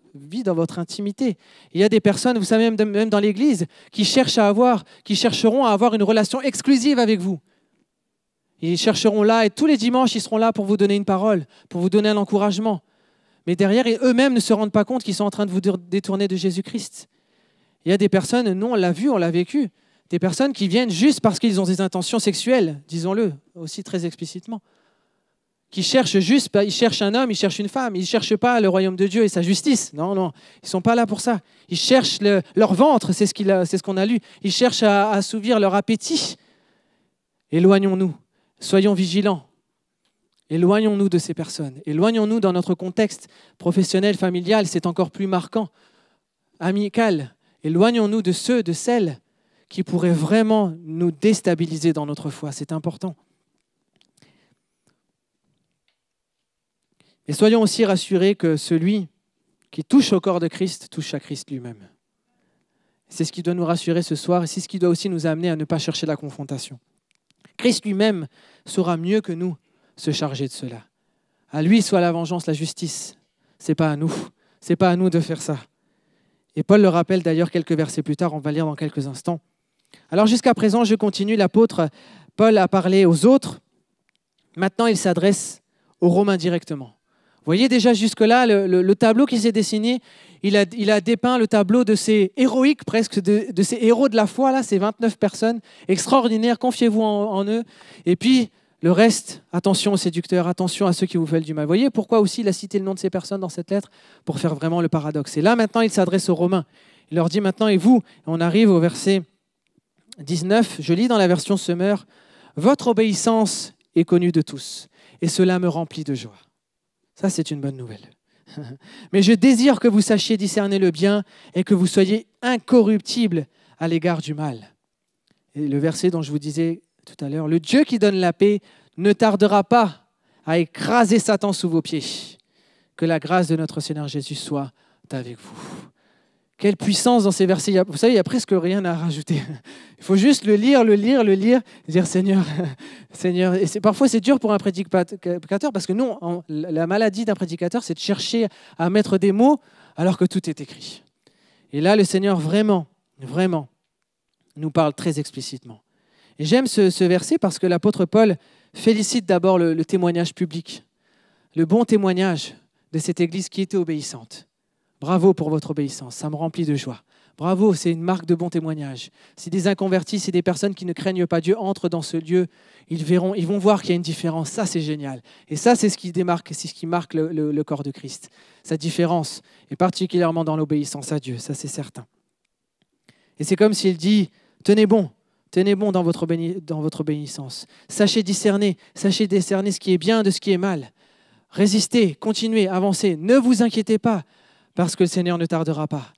intimité. Il y a des personnes, vous savez, même dans l'Église, qui chercheront à avoir une relation exclusive avec vous. Ils chercheront là et tous les dimanches, ils seront là pour vous donner une parole, pour vous donner un encouragement. Mais derrière, eux-mêmes ne se rendent pas compte qu'ils sont en train de vous détourner de Jésus-Christ. Il y a des personnes, nous on l'a vu, on l'a vécu, des personnes qui viennent juste parce qu'ils ont des intentions sexuelles, disons-le aussi très explicitement, qui cherchent juste, ils cherchent un homme, ils cherchent une femme, ils ne cherchent pas le royaume de Dieu et sa justice. Non, ils ne sont pas là pour ça. Ils cherchent leur ventre, c'est ce qu'on a lu. Ils cherchent à assouvir leur appétit. Éloignons-nous, soyons vigilants. Éloignons-nous de ces personnes. Éloignons-nous dans notre contexte professionnel, familial, c'est encore plus marquant, amical. Éloignons-nous de celles qui pourraient vraiment nous déstabiliser dans notre foi. C'est important. Et soyons aussi rassurés que celui qui touche au corps de Christ touche à Christ lui-même. C'est ce qui doit nous rassurer ce soir et c'est ce qui doit aussi nous amener à ne pas chercher la confrontation. Christ lui-même saura mieux que nous se charger de cela. À lui soit la vengeance, la justice. Ce n'est pas à nous. Ce n'est pas à nous de faire ça. Et Paul le rappelle d'ailleurs quelques versets plus tard, on va lire dans quelques instants. Alors jusqu'à présent, je continue, l'apôtre Paul a parlé aux autres. Maintenant, il s'adresse aux Romains directement. Vous voyez déjà jusque-là, le tableau qui s'est dessiné, il a dépeint le tableau de ces héroïques, presque de ces héros de la foi, là, ces 29 personnes extraordinaires, confiez-vous en eux. Et puis, le reste, attention aux séducteurs, attention à ceux qui vous veulent du mal. Vous voyez pourquoi aussi il a cité le nom de ces personnes dans cette lettre? Pour faire vraiment le paradoxe. Et là, maintenant, il s'adresse aux Romains. Il leur dit maintenant, et vous, on arrive au verset 19, je lis dans la version Semeur, « Votre obéissance est connue de tous, et cela me remplit de joie. » Ça, c'est une bonne nouvelle. « Mais je désire que vous sachiez discerner le bien et que vous soyez incorruptibles à l'égard du mal. » Et le verset dont je vous disais tout à l'heure, « Le Dieu qui donne la paix ne tardera pas à écraser Satan sous vos pieds. Que la grâce de notre Seigneur Jésus soit avec vous. » Quelle puissance dans ces versets. Vous savez, il n'y a presque rien à rajouter. Il faut juste le lire, et dire Seigneur. Et parfois, c'est dur pour un prédicateur parce que nous, la maladie d'un prédicateur, c'est de chercher à mettre des mots alors que tout est écrit. Et là, le Seigneur vraiment, vraiment nous parle très explicitement. Et j'aime ce verset parce que l'apôtre Paul félicite d'abord le témoignage public, le bon témoignage de cette Église qui était obéissante. Bravo pour votre obéissance, ça me remplit de joie. Bravo, c'est une marque de bon témoignage. Si des inconvertis, si des personnes qui ne craignent pas Dieu entrent dans ce lieu, ils vont voir qu'il y a une différence. Ça, c'est génial. Et ça, c'est ce qui démarque, c'est ce qui marque le corps de Christ. Sa différence, et particulièrement dans l'obéissance à Dieu, ça c'est certain. Et c'est comme s'il dit, tenez bon dans votre obéissance. Sachez discerner ce qui est bien de ce qui est mal. Résistez, continuez, avancez. Ne vous inquiétez pas. Parce que le Seigneur ne tardera pas.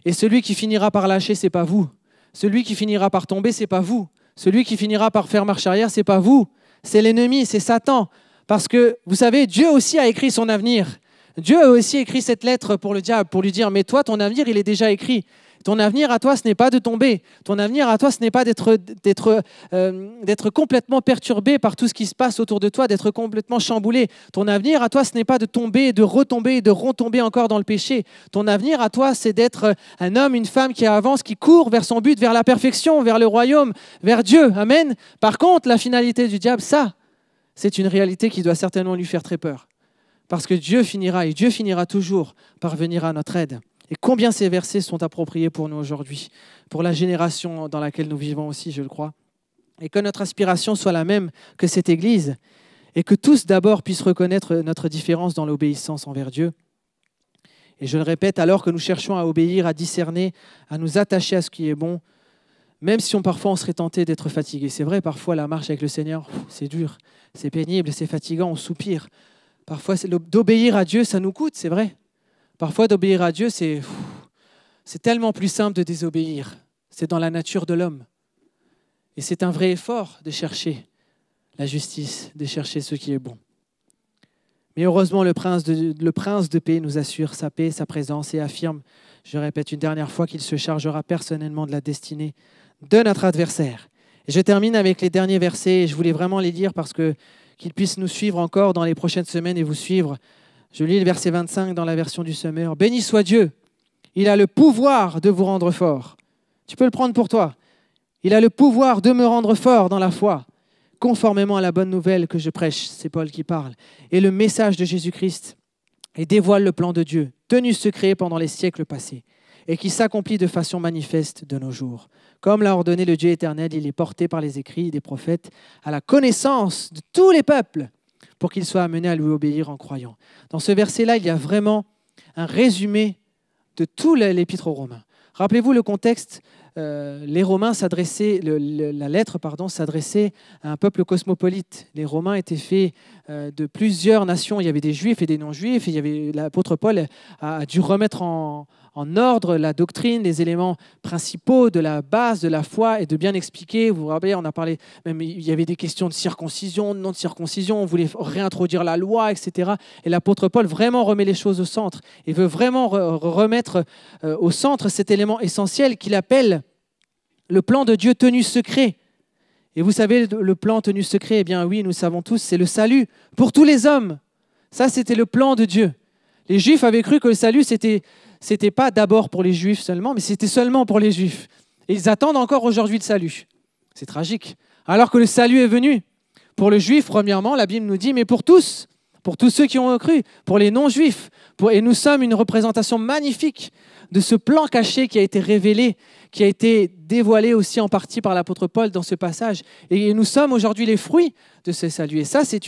Et celui qui finira par lâcher, ce n'est pas vous. Celui qui finira par tomber, ce n'est pas vous. Celui qui finira par faire marche arrière, ce n'est pas vous. c'est l'ennemi, c'est Satan. Parce que, vous savez, Dieu aussi a écrit son avenir. Dieu a aussi écrit cette lettre pour le diable, pour lui dire, mais toi, ton avenir, il est déjà écrit. Ton avenir à toi, ce n'est pas de tomber. Ton avenir à toi, ce n'est pas d'être complètement perturbé par tout ce qui se passe autour de toi, d'être complètement chamboulé. Ton avenir à toi, ce n'est pas de tomber, de retomber, de retomber encore dans le péché. Ton avenir à toi, c'est d'être un homme, une femme qui avance, qui court vers son but, vers la perfection, vers le royaume, vers Dieu. Amen. Par contre, la finalité du diable, ça, c'est une réalité qui doit certainement lui faire très peur. Parce que Dieu finira toujours par venir à notre aide. Et combien ces versets sont appropriés pour nous aujourd'hui, pour la génération dans laquelle nous vivons aussi, je le crois. Et que notre aspiration soit la même que cette Église, et que tous d'abord puissent reconnaître notre différence dans l'obéissance envers Dieu. Et je le répète, alors que nous cherchons à obéir, à discerner, à nous attacher à ce qui est bon, même si parfois on serait tenté d'être fatigué. C'est vrai, parfois la marche avec le Seigneur, c'est dur, c'est pénible, c'est fatigant, on soupire. Parfois, d'obéir à Dieu, ça nous coûte, c'est vrai. Parfois, d'obéir à Dieu, c'est tellement plus simple de désobéir. C'est dans la nature de l'homme. Et c'est un vrai effort de chercher la justice, de chercher ce qui est bon. Mais heureusement, le prince de paix nous assure sa paix, sa présence et affirme, je répète une dernière fois, qu'il se chargera personnellement de la destinée de notre adversaire. Et je termine avec les derniers versets. Je voulais vraiment les lire parce qu'ils puissent nous suivre encore dans les prochaines semaines et vous suivre. Je lis le verset 25 dans la version du Semeur. « Béni soit Dieu, il a le pouvoir de vous rendre fort. » Tu peux le prendre pour toi. « Il a le pouvoir de me rendre fort dans la foi, conformément à la bonne nouvelle que je prêche. » C'est Paul qui parle. « Et le message de Jésus-Christ, et dévoile le plan de Dieu, tenu secret pendant les siècles passés, et qui s'accomplit de façon manifeste de nos jours. Comme l'a ordonné le Dieu éternel, il est porté par les écrits des prophètes à la connaissance de tous les peuples, pour qu'ils soient amenés à lui obéir en croyant. » Dans ce verset-là, il y a vraiment un résumé de tout l'épître aux Romains. Rappelez-vous le contexte, les Romains la lettre s'adressait à un peuple cosmopolite. Les Romains étaient faits de plusieurs nations. Il y avait des Juifs et des non-Juifs. L'apôtre Paul a dû remettre en ordre la doctrine, les éléments principaux de la base de la foi et de bien expliquer. Vous vous rappelez, on a parlé, même il y avait des questions de circoncision, de non-circoncision, on voulait réintroduire la loi, etc. Et l'apôtre Paul vraiment remet les choses au centre et veut vraiment remettre au centre cet élément essentiel qu'il appelle le plan de Dieu tenu secret. Et vous savez, le plan tenu secret, eh bien oui, nous savons tous, c'est le salut pour tous les hommes. Ça, c'était le plan de Dieu. Les Juifs avaient cru que le salut, c'était pas d'abord pour les Juifs seulement, mais c'était seulement pour les Juifs. Et ils attendent encore aujourd'hui le salut. C'est tragique. Alors que le salut est venu. Pour le Juif, premièrement, la Bible nous dit, mais pour tous ceux qui ont cru, pour les non-Juifs. Et nous sommes une représentation magnifique de ce plan caché qui a été révélé, qui a été dévoilé aussi en partie par l'apôtre Paul dans ce passage. Et nous sommes aujourd'hui les fruits de ce salut. Et ça, c'est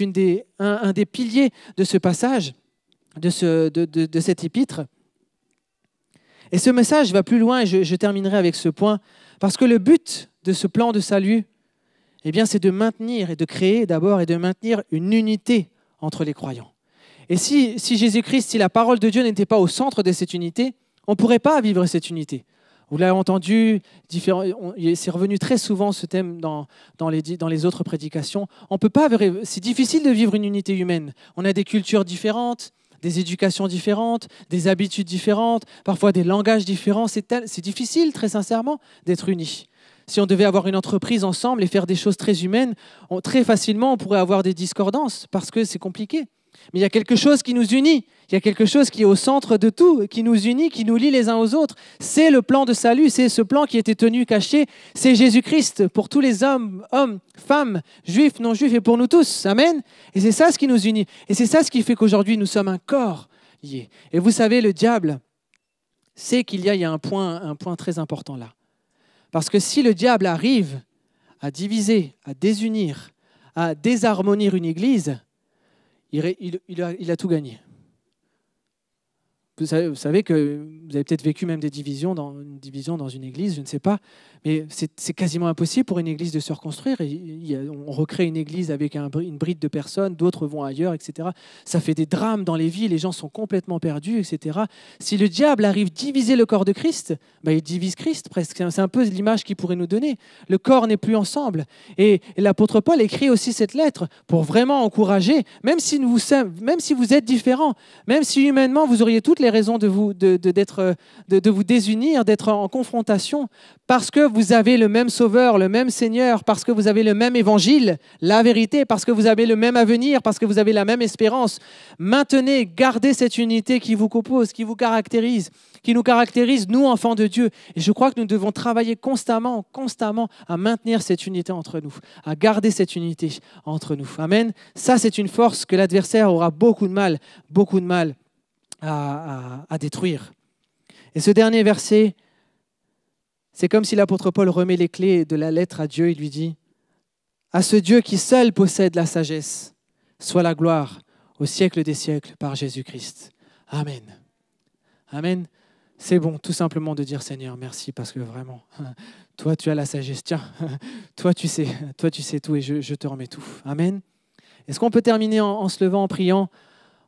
un des piliers de ce passage, de cet épître. Et ce message va plus loin, et je terminerai avec ce point, parce que le but de ce plan de salut, eh bien, c'est de maintenir et de créer d'abord et de maintenir une unité entre les croyants. Et si Jésus-Christ, si la parole de Dieu n'était pas au centre de cette unité, on ne pourrait pas vivre cette unité. Vous l'avez entendu, c'est revenu très souvent ce thème dans les autres prédications. On peut pas, c'est difficile de vivre une unité humaine. On a des cultures différentes, des éducations différentes, des habitudes différentes, parfois des langages différents. C'est difficile, très sincèrement, d'être unis. Si on devait avoir une entreprise ensemble et faire des choses très humaines, très facilement, on pourrait avoir des discordances parce que c'est compliqué. Mais il y a quelque chose qui nous unit, il y a quelque chose qui est au centre de tout, qui nous unit, qui nous lie les uns aux autres. C'est le plan de salut, c'est ce plan qui était tenu caché, c'est Jésus-Christ pour tous les hommes, femmes, juifs, non-juifs et pour nous tous. Amen. Et c'est ça ce qui nous unit. Et c'est ça ce qui fait qu'aujourd'hui nous sommes un corps lié. Et vous savez, le diable sait qu'il y a un point très important là. Parce que si le diable arrive à diviser, à désunir, à désharmonier une église, il a tout gagné. Vous savez que vous avez peut-être vécu même des divisions dans une église, je ne sais pas, mais c'est quasiment impossible pour une église de se reconstruire. On recrée une église avec une bride de personnes, d'autres vont ailleurs, etc. Ça fait des drames dans les vies, les gens sont complètement perdus, etc. Si le diable arrive à diviser le corps de Christ, il divise Christ presque. C'est un peu l'image qu'il pourrait nous donner. Le corps n'est plus ensemble. Et l'apôtre Paul écrit aussi cette lettre pour vraiment encourager, même si vous êtes différents, même si humainement vous auriez toutes les raisons de vous désunir, d'être en confrontation, parce que vous avez le même Sauveur, le même Seigneur, parce que vous avez le même évangile, la vérité, parce que vous avez le même avenir, parce que vous avez la même espérance. Maintenez, gardez cette unité qui vous compose, qui vous caractérise, qui nous caractérise, nous, enfants de Dieu. Et je crois que nous devons travailler constamment à maintenir cette unité entre nous, à garder cette unité entre nous. Amen. Ça, c'est une force que l'adversaire aura beaucoup de mal à détruire. Et ce dernier verset, c'est comme si l'apôtre Paul remet les clés de la lettre à Dieu. Il lui dit « À ce Dieu qui seul possède la sagesse, soit la gloire au siècle des siècles par Jésus-Christ. » Amen. Amen. C'est bon tout simplement de dire « Seigneur, merci parce que vraiment, toi tu as la sagesse. Tiens, toi tu sais tout et je te remets tout. » Amen. Est-ce qu'on peut terminer en se levant, en priant?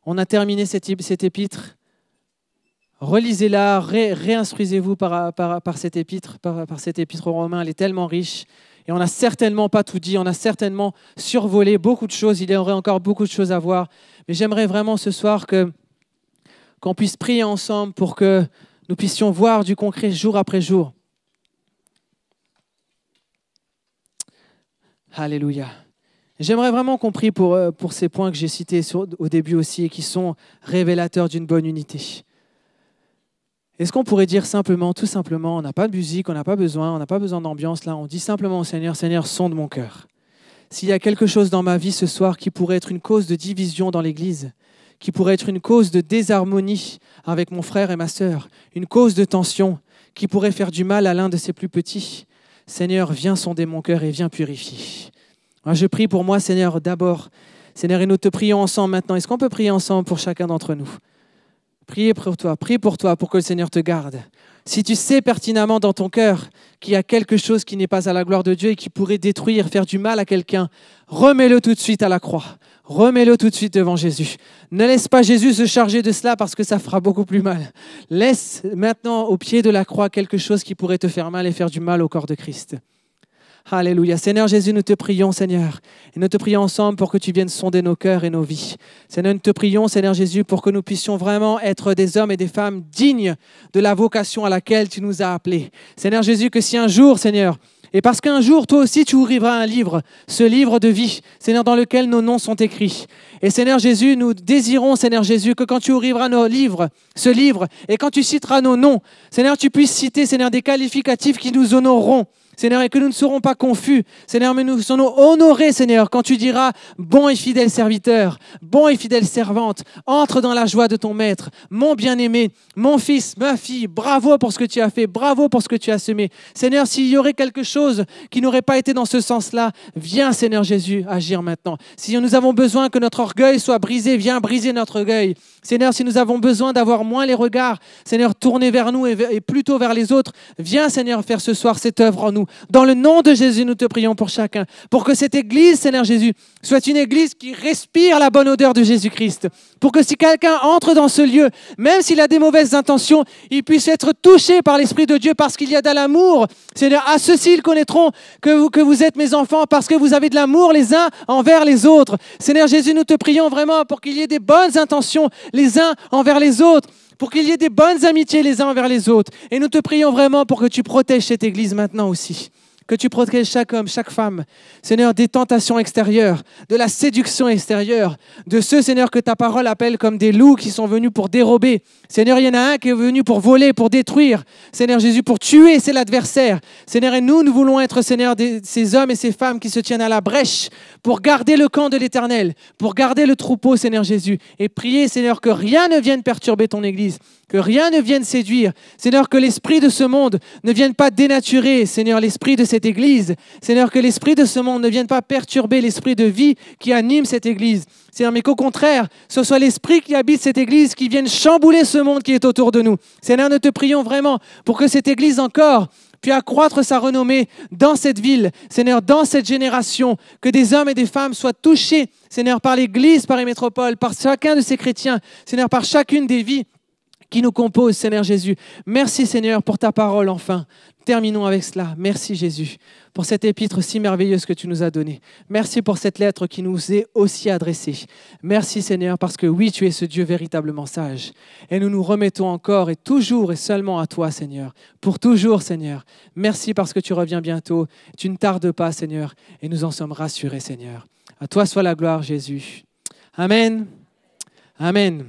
On a terminé cette épître. Relisez-la, réinstruisez-vous par cette épître, par cette épître aux Romains. Elle est tellement riche. Et on n'a certainement pas tout dit, on a certainement survolé beaucoup de choses. Il y aurait encore beaucoup de choses à voir. Mais j'aimerais vraiment ce soir qu'on puisse prier ensemble pour que nous puissions voir du concret jour après jour. Alléluia. J'aimerais vraiment qu'on prie pour ces points que j'ai cités au début aussi et qui sont révélateurs d'une bonne unité. Est-ce qu'on pourrait dire simplement, tout simplement, on n'a pas de musique, on n'a pas besoin d'ambiance là, on dit simplement au Seigneur, Seigneur, sonde mon cœur. S'il y a quelque chose dans ma vie ce soir qui pourrait être une cause de division dans l'Église, qui pourrait être une cause de désharmonie avec mon frère et ma sœur, une cause de tension, qui pourrait faire du mal à l'un de ses plus petits, Seigneur, viens sonder mon cœur et viens purifier. Moi, je prie pour moi, Seigneur, d'abord. Seigneur, et nous te prions ensemble maintenant. Est-ce qu'on peut prier ensemble pour chacun d'entre nous? Prie pour toi, pour que le Seigneur te garde. Si tu sais pertinemment dans ton cœur qu'il y a quelque chose qui n'est pas à la gloire de Dieu et qui pourrait détruire, faire du mal à quelqu'un, remets-le tout de suite à la croix. Remets-le tout de suite devant Jésus. Ne laisse pas Jésus se charger de cela parce que ça fera beaucoup plus mal. Laisse maintenant au pied de la croix quelque chose qui pourrait te faire mal et faire du mal au corps de Christ. Alléluia. Seigneur Jésus, nous te prions, Seigneur, et nous te prions ensemble pour que tu viennes sonder nos cœurs et nos vies. Seigneur, nous te prions, Seigneur Jésus, pour que nous puissions vraiment être des hommes et des femmes dignes de la vocation à laquelle tu nous as appelés. Seigneur Jésus, que si un jour, Seigneur, et parce qu'un jour, toi aussi, tu ouvriras un livre, ce livre de vie, Seigneur, dans lequel nos noms sont écrits. Et Seigneur Jésus, nous désirons, Seigneur Jésus, que quand tu ouvriras nos livres, ce livre, et quand tu citeras nos noms, Seigneur, tu puisses citer, Seigneur, des qualificatifs qui nous honoreront. Seigneur, et que nous ne serons pas confus, Seigneur, mais nous serons honorés, Seigneur, quand tu diras « Bon et fidèle serviteur, bon et fidèle servante, entre dans la joie de ton maître, mon bien-aimé, mon fils, ma fille, bravo pour ce que tu as fait, bravo pour ce que tu as semé. » Seigneur, s'il y aurait quelque chose qui n'aurait pas été dans ce sens-là, viens, Seigneur Jésus, agir maintenant. Si nous avons besoin que notre orgueil soit brisé, viens briser notre orgueil. Seigneur, si nous avons besoin d'avoir moins les regards, Seigneur, tournés vers nous et plutôt vers les autres, viens, Seigneur, faire ce soir cette œuvre en nous. Dans le nom de Jésus, nous te prions pour chacun, pour que cette église, Seigneur Jésus, soit une église qui respire la bonne odeur de Jésus-Christ. Pour que si quelqu'un entre dans ce lieu, même s'il a des mauvaises intentions, il puisse être touché par l'Esprit de Dieu parce qu'il y a de l'amour. Seigneur, à ceux-ci, ils connaîtront que vous êtes mes enfants parce que vous avez de l'amour les uns envers les autres. Seigneur Jésus, nous te prions vraiment pour qu'il y ait des bonnes intentions les uns envers les autres, pour qu'il y ait des bonnes amitiés les uns envers les autres. Et nous te prions vraiment pour que tu protèges cette église maintenant aussi. Que tu protèges chaque homme, chaque femme, Seigneur, des tentations extérieures, de la séduction extérieure, de ceux, Seigneur, que ta parole appelle comme des loups qui sont venus pour dérober. Seigneur, il y en a un qui est venu pour voler, pour détruire. Seigneur Jésus, pour tuer, c'est l'adversaire. Seigneur, et nous voulons être, Seigneur, ces hommes et ces femmes qui se tiennent à la brèche pour garder le camp de l'Éternel, pour garder le troupeau, Seigneur Jésus, et prier, Seigneur, que rien ne vienne perturber ton Église, que rien ne vienne séduire. Seigneur, que l'esprit de ce monde ne vienne pas dénaturer, Seigneur, l'esprit de cette cette Église. Seigneur, que l'esprit de ce monde ne vienne pas perturber l'esprit de vie qui anime cette Église. Seigneur, mais qu'au contraire, ce soit l'esprit qui habite cette Église qui vienne chambouler ce monde qui est autour de nous. Seigneur, nous te prions vraiment pour que cette Église encore puis accroître sa renommée dans cette ville, Seigneur, dans cette génération, que des hommes et des femmes soient touchés, Seigneur, par l'Église, par les métropoles, par chacun de ces chrétiens, Seigneur, par chacune des vies qui nous composent, Seigneur Jésus. Merci, Seigneur, pour ta parole, enfin. Terminons avec cela. Merci, Jésus, pour cette épître si merveilleuse que tu nous as donnée. Merci pour cette lettre qui nous est aussi adressée. Merci, Seigneur, parce que oui, tu es ce Dieu véritablement sage. Et nous nous remettons encore et toujours et seulement à toi, Seigneur. Pour toujours, Seigneur. Merci parce que tu reviens bientôt. Tu ne tardes pas, Seigneur. Et nous en sommes rassurés, Seigneur. À toi soit la gloire, Jésus. Amen. Amen.